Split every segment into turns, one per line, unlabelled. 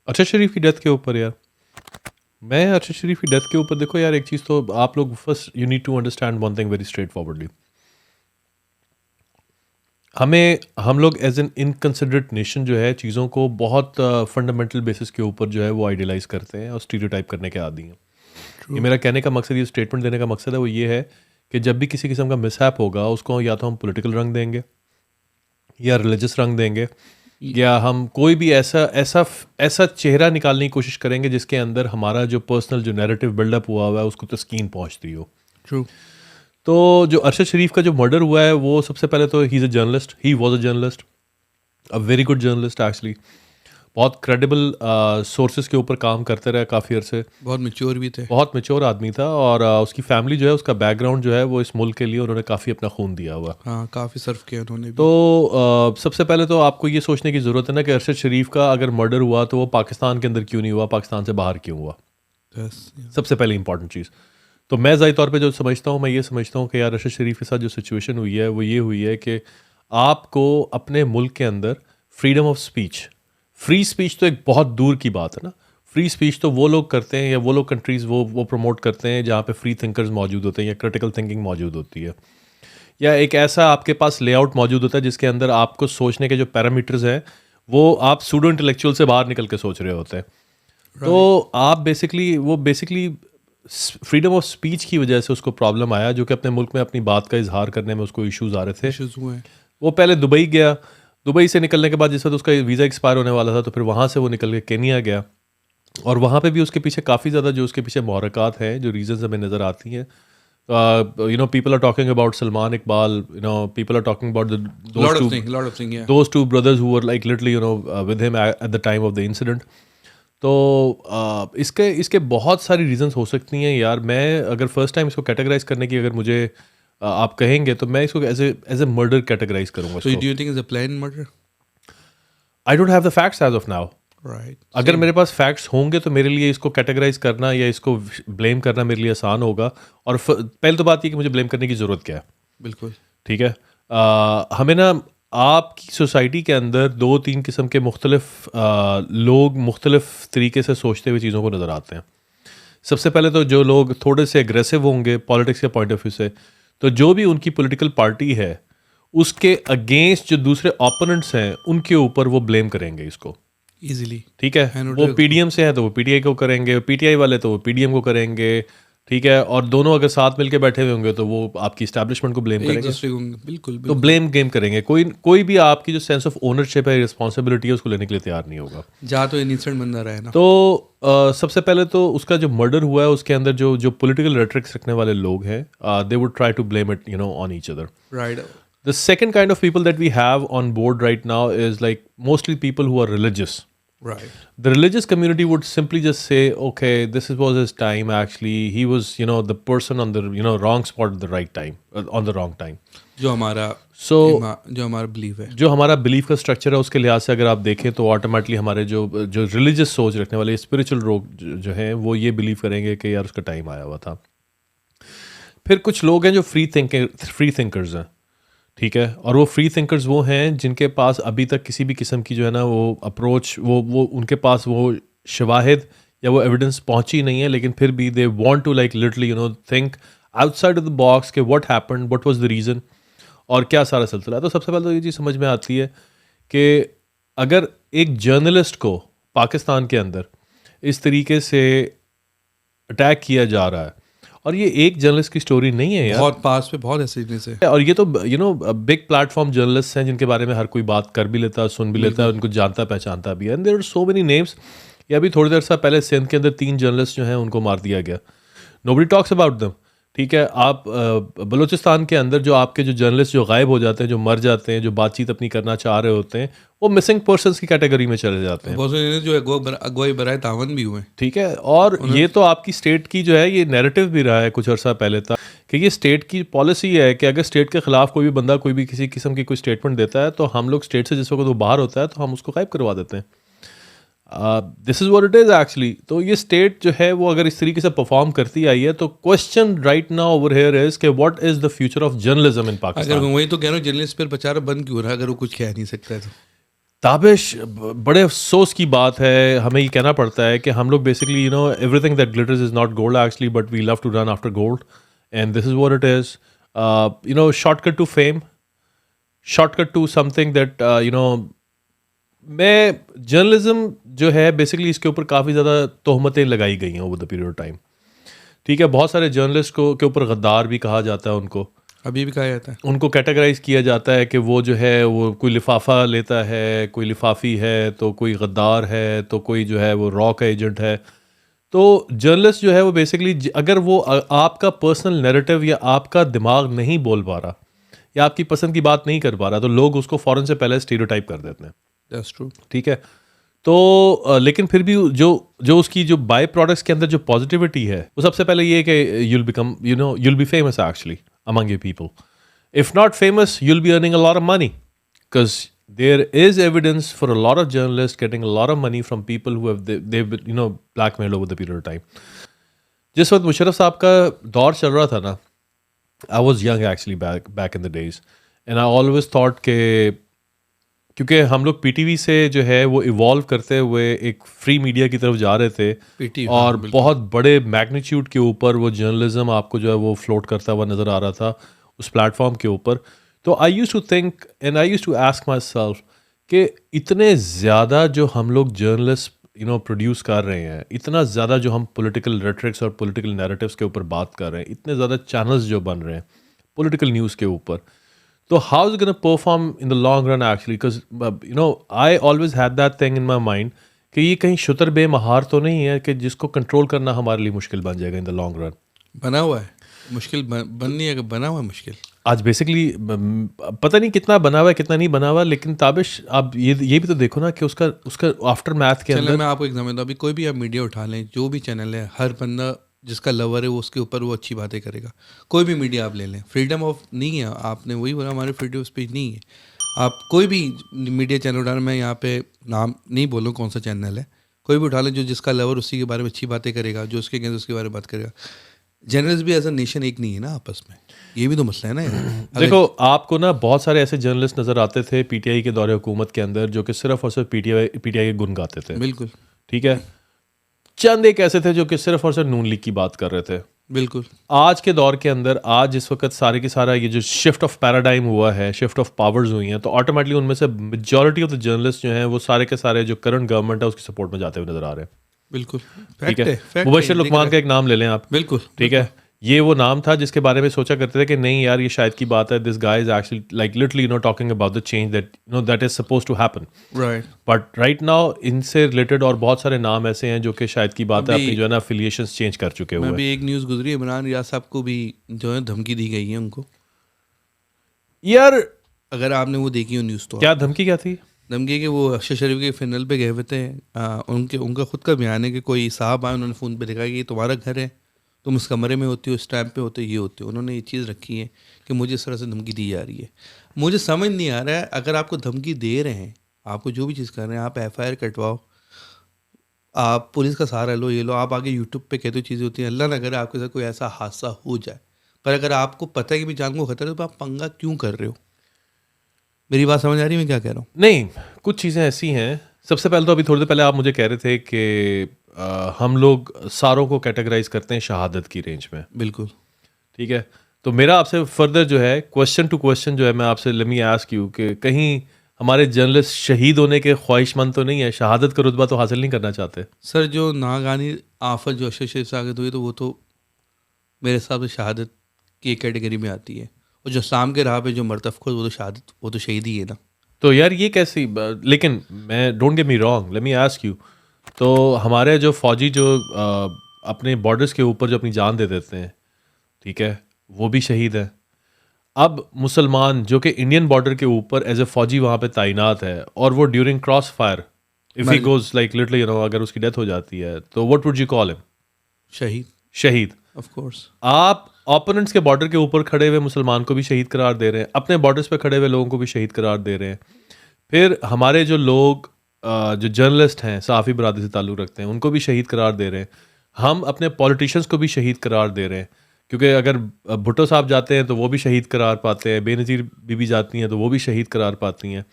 अरशद शरीफ की डेथ के ऊपर यार, मैं अरशद शरीफ की डेथ के ऊपर देखो यार, एक चीज़ तो आप लोग first you need to understand one thing very straightforwardly. हम लोग एज एन इनकंसिडरेट नेशन जो है चीज़ों को बहुत फंडामेंटल बेसिस के ऊपर जो है वो आइडियलाइज करते हैं और स्टीरियोटाइप करने के आदी हैं। ये मेरा कहने का मकसद, ये स्टेटमेंट देने का मकसद है वो ये है कि जब भी किसी किस्म का मिसहैप होगा उसको या तो हम पॉलिटिकल रंग देंगे या रिलीजियस रंग देंगे, या हम कोई भी ऐसा ऐसा ऐसा चेहरा निकालने की कोशिश करेंगे जिसके अंदर हमारा जो पर्सनल जो नैरेटिव बिल्डअप हुआ है उसको तस्कीन पहुंचती हो।
ट्रू।
तो जो अरशद शरीफ का जो मर्डर हुआ है वो सबसे पहले तो he is a journalist, he was a journalist, a very good journalist actually, बहुत क्रेडिबल सोर्सेज के ऊपर काम करते रहे काफ़ी अरसे,
बहुत मैच्योर भी थे।
बहुत मैच्योर आदमी था, और उसकी फैमिली जो है उसका बैकग्राउंड जो है वो इस मुल्क के लिए उन्होंने काफ़ी अपना खून दिया हुआ।
हाँ, काफ़ी सर्व किया उन्होंने भी।
तो सबसे पहले तो आपको ये सोचने की ज़रूरत है ना कि अरशद शरीफ का अगर मर्डर हुआ तो वो पाकिस्तान के अंदर क्यों नहीं हुआ, पाकिस्तान से बाहर क्यों हुआ। सबसे पहले इंपॉर्टेंट चीज़ तो मैं ज़ाहिर तौर पे जो समझता हूँ, मैं ये समझता हूँ कि यार अरशद शरीफ के साथ जो सिचुएशन हुई है वो ये हुई है कि आपको अपने मुल्क के अंदर freedom of speech, free speech तो एक बहुत दूर की बात है ना, फ्री स्पीच तो वो लोग करते हैं या वो लोग कंट्रीज़ वो प्रमोट करते हैं जहाँ पे फ्री थिंकर्स मौजूद होते हैं या क्रिटिकल थिंकिंग मौजूद होती है, या एक ऐसा आपके पास लेआउट मौजूद होता है जिसके अंदर आपको सोचने के जो पैरामीटर्स हैं वो आप सूडो इंटेलेक्चुअल से बाहर निकल के सोच रहे होते हैं। तो आप बेसिकली फ्रीडम ऑफ स्पीच की वजह से उसको प्रॉब्लम आया, जो कि अपने मुल्क में अपनी बात का इजहार करने में उसको इश्यूज आ रहे थे।
इश्यूज हुए।
वो पहले दुबई गया, दुबई से निकलने के बाद जिस वक्त उसका वीज़ा एक्सपायर होने वाला था तो फिर वहाँ से वो निकल के केनिया गया, और वहाँ पे भी उसके पीछे काफ़ी ज़्यादा जो उसके पीछे मुहरक़ात हैं, जो रीजंस हमें नज़र आती हैं। People are talking about Salman Iqbal, people are talking about
lot of things, yeah.
those two brothers who were like literally with him at the time of the incident. तो इसके बहुत सारी रीजंस हो सकती हैं यार। मैं अगर फर्स्ट टाइम इसको कैटेगराइज करने की अगर मुझे आप कहेंगे तो मैं इसको एज ए मर्डर कैटेगराइज करूंगा।
So do you think it's a planned murder?
I don't have the facts as of now.
Right.
अगर मेरे पास फैक्ट्स होंगे तो मेरे लिए इसको कैटेगराइज करना या इसको ब्लेम करना मेरे लिए आसान होगा। और पहले तो बात ये कि मुझे ब्लेम करने की ज़रूरत क्या है।
बिल्कुल
ठीक है, हमें ना आपकी सोसाइटी के अंदर दो तीन किस्म के मुख्तलिफ लोग मुख्तलिफ तरीके से सोचते हुए चीज़ों को नज़र आते हैं। सबसे पहले तो जो लोग थोड़े से एग्रेसिव होंगे पॉलिटिक्स के पॉइंट ऑफ व्यू से, तो जो भी उनकी पॉलिटिकल पार्टी है उसके अगेंस्ट जो दूसरे ओपोनेंट्स हैं उनके ऊपर वो ब्लेम करेंगे इसको
इजीली।
ठीक है, वो पीडीएम से है तो वो पीटीआई को करेंगे, पीटीआई वाले तो वो पीडीएम को करेंगे। ठीक है, और दोनों अगर साथ मिलके बैठे हुए होंगे तो वो आपकी एस्टैब्लिशमेंट को ब्लेम करेंगे।
बिल्कुल
तो ब्लेम गेम करेंगे। कोई भी आपकी जो सेंस ऑफ ओनरशिप है, रिस्पॉन्सिबिलिटी है, उसको लेने के लिए तैयार नहीं होगा।
जहाँ तो इनोसेंट बंदा रहे ना।
तो सबसे पहले तो उसका जो मर्डर हुआ है उसके अंदर जो पॉलिटिकल रेटरिक्स रखने वाले लोग हैं, they would try to blame it on each other.
Right.
The second kind of people that we have on board right now is like mostly people who are religious.
Right.
The religious community would simply just say, okay, this was his time actually. He was, the person on the, wrong spot at the right time, on the wrong time.
जो हमारा belief है,
जो हमारा belief का structure है उसके लिहाज से अगर आप देखें तो ऑटोमेटिकली हमारे जो रिलीजियस सोच रखने वाले स्पिरिचुअल लोग जो हैं वो ये बिलीव करेंगे कि यार उसका टाइम आया हुआ था। फिर कुछ लोग हैं जो फ्री थिंकर्स हैं। ठीक है, और वो फ्री थिंकर्स वो हैं जिनके पास अभी तक किसी भी किस्म की जो है ना वो अप्रोच वो उनके पास वो शवाहिद या वो एविडेंस पहुंची नहीं है, लेकिन फिर भी they want to like literally think outside of the box के what happened, what was the reason और क्या सारा सिलसिला है। तो सबसे पहले तो ये चीज़ समझ में आती है कि अगर एक जर्नलिस्ट को पाकिस्तान के अंदर इस तरीके से अटैक किया जा रहा है, और ये एक जर्नलिस्ट की स्टोरी नहीं है यार,
बहुत पास पे बहुत ऐसे है।
और ये तो बिग प्लेटफॉर्म जर्नलिस्ट हैं जिनके बारे में हर कोई बात कर भी लेता है, सुन भी लेता है, उनको जानता पहचानता भी है। And there are so many names. या अभी थोड़ी देर से पहले सिंध के अंदर 3 जर्नलिस्ट जो हैं उनको मार दिया गया। Nobody talks about them. ठीक है, आप बलूचिस्तान के अंदर जो आपके जो जर्नलिस्ट जो गायब हो जाते हैं, जो मर जाते हैं, जो बातचीत अपनी करना चाह रहे होते हैं, वो मिसिंग पर्सन्स की कैटेगरी में चले जाते हैं।
बहुत से जो अगुवाई बराए तावन भी हुए।
ठीक है, और ये तो आपकी स्टेट की जो है ये नैरेटिव भी रहा है कुछ अर्सा पहले तक कि ये स्टेट की पॉलिसी है कि अगर स्टेट के खिलाफ कोई भी बंदा कोई भी किसी किस्म की कोई स्टेटमेंट देता है तो हम लोग स्टेट से जिस वक्त वो बाहर होता है तो हम उसको गायब करवा देते हैं। This is what it is actually. तो ये स्टेट जो है वो अगर इस तरीके से परफॉर्म करती आई है तो question right now over here is कि what is the future of journalism in Pakistan.
अगर वही तो कह रहा हूँ, जर्नलिस्ट पर बेचारा बंद क्यों रहा अगर वो कुछ कह नहीं सकता है तो।
ताबिश बड़े अफसोस की बात है, हमें ये कहना पड़ता है कि हम लोग basically everything that glitters is not gold actually, but we love to run after gold and this is what it is. Shortcut to fame, shortcut to something that मैं जर्नलिज्म जो है बेसिकली इसके ऊपर काफ़ी ज़्यादा तोहमतें लगाई गई हैं over the period of time. ठीक है, बहुत सारे जर्नलिस्ट को के ऊपर गद्दार भी कहा जाता है, उनको
अभी भी कहा जाता है.
उनको कैटेगराइज किया जाता है कि वो जो है वो कोई लिफाफा लेता है, कोई लिफाफी है, तो कोई गद्दार है, तो कोई जो है वो रॉ का एजेंट है. तो जर्नलिस्ट जो है वो बेसिकली अगर वो आपका पर्सनल नैरेटिव या आपका दिमाग नहीं बोल पा रहा या आपकी पसंद की बात नहीं कर पा रहा, तो लोग उसको फ़ौरन से पहले स्टीरियोटाइप कर देते हैं.
That's true.
ठीक है, तो लेकिन फिर भी जो उसकी जो बाय प्रोडक्ट्स के अंदर जो पॉजिटिविटी है वो सबसे पहले ये है कि you'll become you'll be famous actually among your people. If not famous, you'll be earning a lot of money because there is evidence for a lot of journalists getting a lot of money from people who they've been blackmailed over the period of time. जिस वक्त मुशर्रफ साहब का दौर चल रहा था ना, I was young actually back in the days and I always thought के क्योंकि हम लोग पीटीवी से जो है वो इवॉल्व करते हुए एक फ्री मीडिया की तरफ जा रहे थे
PTV,
और बहुत बड़े मैग्नीट्यूड के ऊपर वो जर्नलिज्म आपको जो है वो फ्लोट करता हुआ नज़र आ रहा था उस प्लेटफॉर्म के ऊपर. तो I used to think and I used to ask myself कि इतने ज़्यादा जो हम लोग जर्नलिस्ट प्रोड्यूस कर रहे हैं, इतना ज़्यादा जो हम पॉलिटिकल रेटरिक्स और पॉलिटिकल नैरेटिव्स के ऊपर बात कर रहे हैं, इतने ज़्यादा चैनल्स जो बन रहे हैं पॉलिटिकल न्यूज़ के ऊपर, so how is it going to perform in the long run actually? Because I always had that thing in my mind कि ये कहीं शुतर बेमहार तो नहीं है कि जिसको कंट्रोल करना हमारे लिए मुश्किल बन जाएगा इन द लॉन्ग रन.
बना हुआ है मुश्किल, बननी है, बना हुआ है मुश्किल.
आज बेसिकली पता नहीं कितना बना हुआ है कितना नहीं बना हुआ, लेकिन ताबिश आप ये भी तो देखो ना कि उसका आफ्टर मैथ के अंदर.
मैं आपको एग्जाम्पल दूँ, अभी कोई भी आप मीडिया उठा लें, जो भी चैनल है, हर बंदा जिसका लवर है वो उसके ऊपर वो अच्छी बातें करेगा. कोई भी मीडिया आप ले लें, फ्रीडम ऑफ नहीं है, आपने वही बोला हमारे फ्रीडम ऑफ स्पीच नहीं है. आप कोई भी मीडिया चैनल उठा लें, मैं यहाँ पे नाम नहीं बोलूँ कौन सा चैनल है, कोई भी उठा लें, जो जिसका लवर उसी के बारे में अच्छी बातें करेगा, जो उसके अगेंस्ट उसके बारे में बात करेगा. जर्नलिस्ट भी एज अ नेशन एक नहीं है ना आपस में, ये भी तो मसला है ना यार.
देखो आपको ना बहुत सारे ऐसे जर्नलिस्ट नज़र आते थे पीटीआई के दौरे हुकूमत के अंदर जो कि सिर्फ और सिर्फ पीटीआई के गुन गाते थे.
बिल्कुल
ठीक है, चंद एक ऐसे थे जो कि सिर्फ और सिर्फ नून लीग की बात कर रहे थे.
बिल्कुल.
आज के दौर के अंदर, आज जिस वक्त सारे की सारा ये जो शिफ्ट ऑफ पैराडाइम हुआ है, शिफ्ट ऑफ पावर्स हुई हैं, तो ऑटोमेटिकली उनमें से मेजॉरिटी ऑफ द जर्नलिस्ट जो हैं वो सारे के सारे जो करंट गवर्नमेंट है उसकी सपोर्ट में जाते हुए नजर आ रहे हैं.
बिल्कुल.
ठीक है, मुबशिर लुकमान का एक नाम ले लें आप.
बिल्कुल.
ठीक है, ये वो नाम था जिसके बारे में सोचा करते थे कि नहीं यार ये शायद की बात है, this guy is actually like literally talking about the change that is suppose to happen.
Right.
But right now इनसे रिलेटेड और बहुत सारे नाम ऐसे हैं जो कि शायद की बात है अपनी जो है ना अफिलिएशंस चेंज कर चुके हुए.
अभी एक न्यूज़ गुजरी, इमरान रियाज साहब को भी जो है धमकी दी गई है उनको.
यार
अगर आपने वो देखी हो न्यूज़ तो
क्या धमकी क्या थी?
धमकी कि वो अक्षर शरीफ के फिनल पे गए हुए थे. उनका खुद का बयान है कि कोई साहब आए, उन्होंने फ़ोन पे देखा कि ये तुम्हारा घर है, तुम इस कमरे में होती हो, इस टाइम पे होते हो, ये होते हो. उन्होंने ये चीज़ रखी है कि मुझे इस तरह से धमकी दी जा रही है. मुझे समझ नहीं आ रहा है, अगर आपको धमकी दे रहे हैं, आपको जो भी चीज़ कर रहे हैं, आप FIR कटवाओ, आप पुलिस का सहारा लो, ये लो, आप आगे यूट्यूब पे कहते हो चीज़ें होती हैं. अल्लाह ना करे आपके साथ कोई ऐसा हादसा हो जाए, पर अगर आपको पता है कि भी जान को खतरा है तो आप पंगा क्यों कर रहे हो? मेरी बात समझ आ रही है मैं क्या कह रहा हूँ?
नहीं, कुछ चीज़ें ऐसी हैं. सबसे पहले तो अभी थोड़ी देर पहले आप मुझे कह रहे थे कि हम लोग सारों को कैटेगराइज करते हैं शहादत की रेंज में.
बिल्कुल.
ठीक है, तो मेरा आपसे फर्दर जो है क्वेश्चन टू क्वेश्चन जो है मैं आपसे लेट मी आस्क यू कि कहीं हमारे जर्नलिस्ट शहीद होने के ख्वाहिशमंद तो नहीं है, शहादत का रुतबा तो हासिल नहीं करना चाहते?
सर जो नागानी आफत जो अक्षर शरीफ से आगे हुई, तो वो तो मेरे हिसाब से शहादत की एक कैटेगरी में आती है. और जो शाम के राह पे जो मरतब खुद, वो तो शहादत, वो तो शहीद ही है ना.
तो यार ये कैसी, लेकिन मैं don't get me wrong, let me ask you, तो हमारे जो फ़ौजी जो अपने बॉर्डर्स के ऊपर जो अपनी जान दे देते हैं, ठीक है, वो भी शहीद है. अब मुसलमान जो कि इंडियन बॉर्डर के ऊपर एज ए फ़ौजी वहाँ पे तैनात है और वो during cross fire if he goes like literally अगर उसकी डेथ हो जाती है, तो what would you call him?
शहीद.
शहीद.
Of course.
आप ओपोनेंट्स के बॉर्डर के ऊपर खड़े हुए मुसलमान को भी शहीद करार दे रहे हैं, अपने बॉर्डर्स पे खड़े हुए लोगों को भी शहीद करार दे रहे हैं. फिर हमारे जो लोग जो जर्नलिस्ट हैं, सहाफ़ी बरादरी से ताल्लुक़ रखते हैं, उनको भी शहीद करार दे रहे हैं. हम अपने पॉलिटिशियंस को भी शहीद करार दे रहे हैं, क्योंकि अगर भुट्टो साहब जाते हैं तो वो भी शहीद करार पाते हैं, बेनज़ीर बीबी जाती हैं तो वो भी शहीद करार पाती हैं.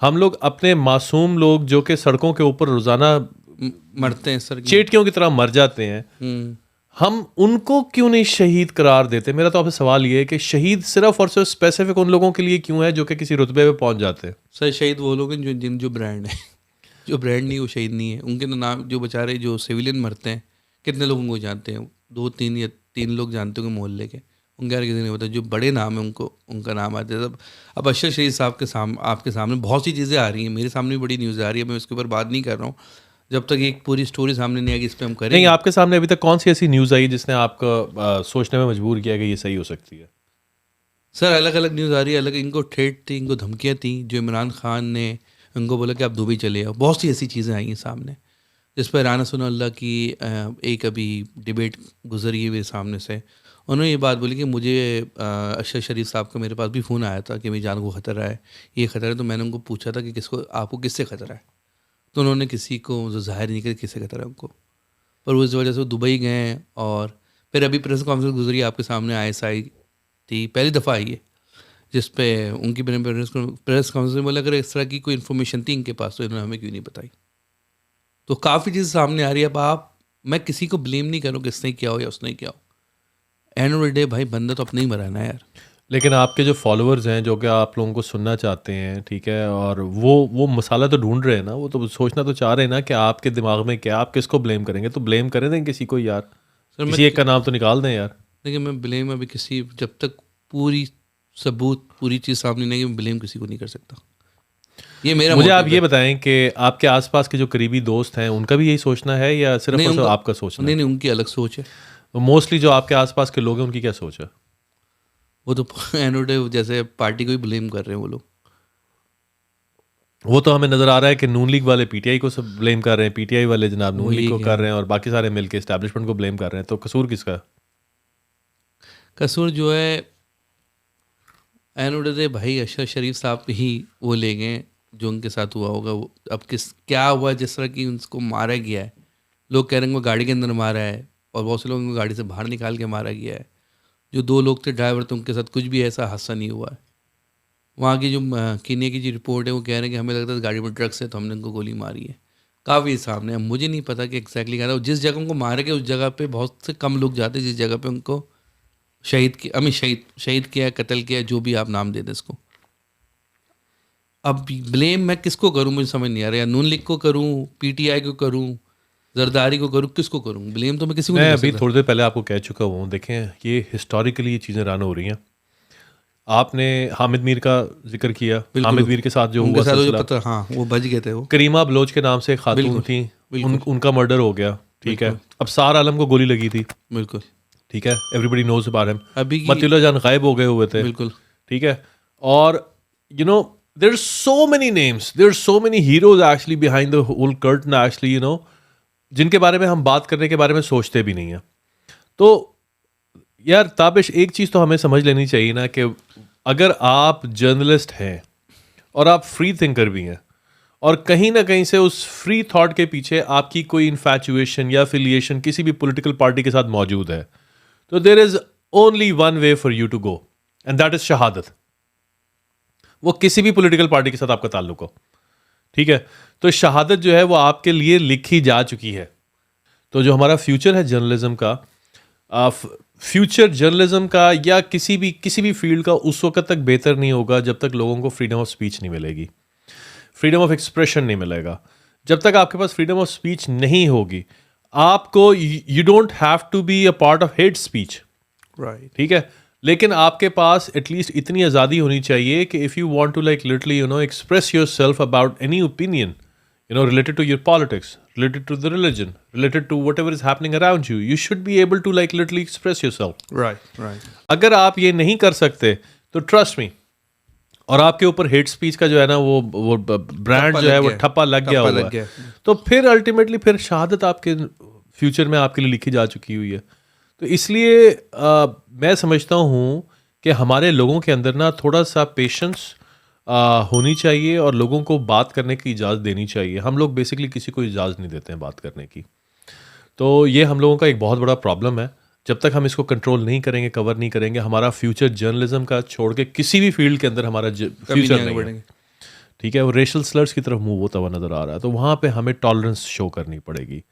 हम लोग अपने मासूम लोग जो कि सड़कों के ऊपर रोजाना
मरते हैं सर,
चेटियों की तरह मर जाते हैं, हम उनको क्यों नहीं शहीद करार देते? मेरा तो आपसे सवाल ये है कि शहीद सिर्फ और सिर्फ स्पेसिफिक उन लोगों के लिए क्यों है जो कि किसी रुतबे पे पहुंच जाते हैं?
सर शहीद वो लोग हैं जो ब्रांड है जो ब्रांड नहीं वो शहीद नहीं है। उनके तो नाम, जो बेचारे जो सिविलियन मरते हैं, कितने लोग उनको जानते हैं? 2-3 या 3 लोग जानते होंगे मोहल्ले के, उनके यार किसी नहीं पता। जो बड़े नाम है उनको उनका नाम आते हैं। अब अरशद शरीफ साहब के आपके सामने बहुत सी चीज़ें आ रही हैं, मेरे सामने भी बड़ी न्यूज़ आ रही है, मैं उसके ऊपर बात नहीं कर रहा हूँ जब तक एक पूरी स्टोरी सामने नहीं आएगी। इस पर हम करेंगे।
नहीं, आपके सामने अभी तक कौन सी ऐसी न्यूज़ आई जिसने आपको सोचने में मजबूर किया कि ये सही हो सकती है?
सर अलग अलग न्यूज़ आ रही है, अलग इनको थ्रेट थी, इनको धमकियाँ थी, जो इमरान खान ने इनको बोला कि आप दुबई चले आओ। बहुत सी ऐसी चीज़ें आई हैं सामने, जिस पर राना सुन्नाल्लाह की एक अभी डिबेट गुजरी है मेरे सामने से। उन्होंने ये बात बोली कि मुझे अरशद शरीफ साहब का मेरे पास भी फ़ोन आया था कि मेरी जान को ख़तरा है, ये ख़तरा है। तो मैंने उनको पूछा था कि आपको किससे ख़तरा है? तो उन्होंने किसी को ज़ाहिर नहीं किया किससे ख़तरा है उनको, पर उस वजह से वो दुबई गए। और फिर अभी प्रेस कॉन्फ्रेंस गुजरी आपके सामने, ISI थी, पहली दफ़ा आई है, जिस पे उनकी प्रेस कॉन्फ्रेंस में बोला अगर इस तरह की कोई इन्फॉर्मेशन थी इनके पास तो इन्होंने हमें क्यों नहीं बताई। तो काफ़ी चीज़ सामने आ रही है। अब मैं किसी को ब्लेम नहीं करूँ कि इसने किया हो या उसने किया हो, एंड ऑफ द डे भाई बंदा तो अपना ही मरा ना यार।
लेकिन आपके जो फॉलोअर्स हैं जो कि आप लोगों को सुनना चाहते हैं, ठीक है, और वो मसाला तो ढूंढ रहे हैं ना, वो तो सोचना तो चाह रहे हैं ना कि आपके दिमाग में क्या, आप किसको ब्लेम करेंगे? तो ब्लेम करें दें किसी को यार, किसी एक का नाम तो निकाल दें यार।
देखिए मैं ब्लेम अभी किसी, जब तक पूरी सबूत पूरी चीज़ सामने नहीं आएगी, ब्लेम किसी को नहीं कर सकता। ये मेरा
मुझे आप ये बताएं कि आपके आसपास के जो करीबी दोस्त हैं उनका भी यही सोचना है या सिर्फ और सिर्फ आपका सोचना?
नहीं, उनकी अलग सोच है।
मोस्टली जो आपके आसपास के लोग हैं उनकी क्या सोच है?
वो तो एंड ऑफ द डे जैसे पार्टी को ही ब्लेम कर रहे हैं वो लोग।
वो तो हमें नजर आ रहा है कि नून लीग वाले पीटीआई को सब ब्लेम कर रहे हैं, पीटीआई वाले जनाब नून लीग को कर रहे हैं, और बाकी सारे मिलके एस्टैब्लिशमेंट को ब्लेम कर रहे हैं। तो कसूर किसका?
कसूर जो है एंड ऑफ द डे भाई अरशद शरीफ साहब ही वो ले गए जो उनके साथ हुआ होगा। वो अब क्या हुआ, जिस तरह की उनको मारा गया है, लोग कह रहे हैं वो गाड़ी के अंदर मारा है, और बहुत से लोगों को गाड़ी से बाहर निकाल के मारा गया है। जो 2 लोग थे ड्राइवर थे, उनके साथ कुछ भी ऐसा हादसा नहीं हुआ है। वहाँ की जो कीनिया की जो रिपोर्ट है वो कह रहे हैं कि हमें लगता है गाड़ी में ड्रग्स है तो हमने उनको गोली मारी है। काफ़ी सामने है, मुझे नहीं पता कि एग्जैक्टली क्या था। जिस जगह उनको मारे गए उस जगह पे बहुत से कम लोग जाते हैं जिस जगह पे उनको शहीद किया, कत्ल किया, जो भी आप नाम दे दें इसको। अब ब्लेम मैं किसको करूं मुझे समझ नहीं आ रहा। या नून लीग को करूं, पीटीआई को करूं, जरदारी को करूं, किसको करूं? ब्लेम तो मैं किसी को नहीं कर सकता।
मैं अभी थोड़ी देर पहले आपको कह चुका हूँ, देखें ये हिस्टोरिकली ये चीज़ें रन हो रही हैं। आपने हामिद मीर का जिक्र किया, हामिद मीर के साथ जो हुआ सिलसिला,
हाँ वो बच गए थे। वो
करीमा बलोच के नाम से एक खातून थी, उनका मर्डर हो गया, ठीक है। अब सार आलम को गोली लगी थी,
बिल्कुल
ठीक है, एवरीबडी नोज अबाउट हिम।
अभी
मतीउल्लाह जान गायब हो गए हुए थे,
बिल्कुल,
ठीक है। और you know there are so many names, there are so many heroes actually behind the whole curtain actually, you know, जिनके बारे में हम बात करने के बारे में सोचते भी नहीं है। तो यार ताबिश, एक चीज़ तो हमें समझ लेनी चाहिए ना कि अगर आप जर्नलिस्ट हैं और आप फ्री थिंकर भी हैं, और कहीं ना कहीं से उस फ्री थॉट के पीछे आपकी कोई इन्फैचुएशन या अफिलिएशन किसी भी पॉलिटिकल पार्टी के साथ मौजूद है, तो there is only one way for you to go, and that is शहादत। वो किसी भी पॉलिटिकल पार्टी के साथ आपका ताल्लुक हो, ठीक है, तो शहादत जो है वो आपके लिए लिखी जा चुकी है। तो जो हमारा फ्यूचर है जर्नलिज्म का, फ्यूचर जर्नलिज्म का या किसी भी फील्ड का उस वक्त तक बेहतर नहीं होगा जब तक लोगों को फ्रीडम ऑफ स्पीच नहीं मिलेगी, फ्रीडम ऑफ एक्सप्रेशन नहीं मिलेगा। जब तक आपके पास फ्रीडम ऑफ स्पीच नहीं होगी, आपको you don't have to be a part of hate speech,
right,
ठीक है, लेकिन आपके पास एटलीस्ट इतनी आज़ादी होनी चाहिए कि if you want to like literally you know express yourself about any opinion, you know, related to your politics, related to the religion, related to whatever is happening around you, you should be able to like literally express yourself.
right.
अगर आप ये नहीं कर सकते तो trust me, और आपके ऊपर हेट स्पीच का जो है ना वो ब्रांड जो है वो ठप्पा लग गया हुआ है, तो फिर अल्टीमेटली फिर शहादत आपके फ्यूचर में आपके लिए लिखी जा चुकी हुई है। तो इसलिए मैं समझता हूँ कि हमारे लोगों के अंदर ना थोड़ा सा पेशेंस होनी चाहिए और लोगों को बात करने की इजाज़त देनी चाहिए। हम लोग बेसिकली किसी को इजाज़त नहीं देते हैं बात करने की, तो ये हम लोगों का एक बहुत बड़ा प्रॉब्लम है। जब तक हम इसको कंट्रोल नहीं करेंगे, कवर नहीं करेंगे, हमारा फ्यूचर जर्नलिज्म का छोड़ के किसी भी फील्ड के अंदर हमारा फ्यूचर नहीं है, ठीक है, वो रेशल स्लर्स की तरफ मूव होता हुआ नज़र आ रहा है, तो वहाँ पे हमें टॉलरेंस शो करनी पड़ेगी।